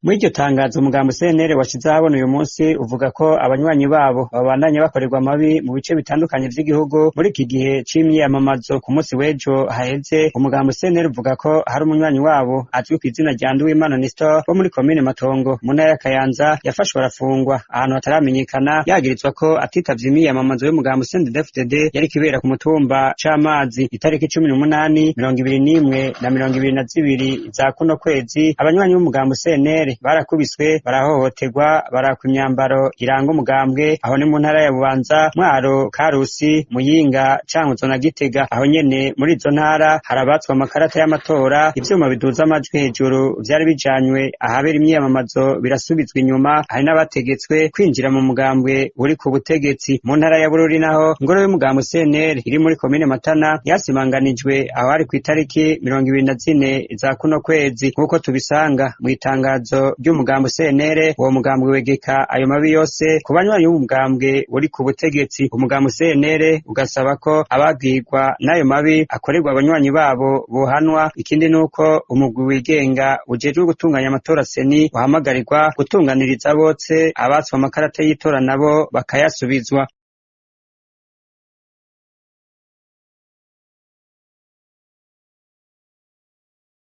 Muri iryo tangazo umugambi CNL washize ahabona uyu munsi uvuga ko abanywanyi babo babandanya bakorerwa amabi mu bice bitandukanye vy'igihugu muri iki gihe c'imyiyamamazo. Ku munsi w'ejo haheze umugambi CNL uvuga ko hari umunywanyi wabo azwi kw'izina rya Nduwimana Nestor wo muri komine Matongo mu ntara ya Kayanza yafashwe arafungwa ahantu hataramenyekana yagirizwa ko atitavye imyiyamamazo y'umugambi CNDD-FDD yari kibera ku mutumba Camazi itariki 18, 21 na 22 za kuno kwezi. Abanywanyi b'umugambi CNL barakubiswe, barahohoterwa, barakwa imyambaro iranga umugambwe aho ni mu ntara ya Bubanza, Mwaro, Karusi, Muyinga, Cankuzo na Gitega. Aho nyene muri izo ntara harabatswe amakarata y'amatora, ivyuma biduza amajwi hejuru vyari bijanywe ahabera imyiyamamazo birasubizwa inyuma, hari n'abategetswe kwinjira mu mugambwe uri ku butegetsi. Mu ntara ya Bururi naho ingoro y'umugambi CNL iri muri komine Matana yasimanganijwe aho ari kw'itariki 24 za kuno kwezi. Nkuko tubisanga mu itangazo ry'umugambi CNL, uwo mugambwe wegeka ayo mabi yose ku banywanyi b'umugambwe uri ku butegetsi. Umugambi CNL ugasaba ko ababwirwa n'ayo mabi akorerwa abanywanyi babo bohanwa. Ikindi nuko umugwi wigenga ujejwe gutunganya amatora seni uhamagarirwa gutunganiriza bose abatswe amakarata y'itora nabo bakayasubizwa.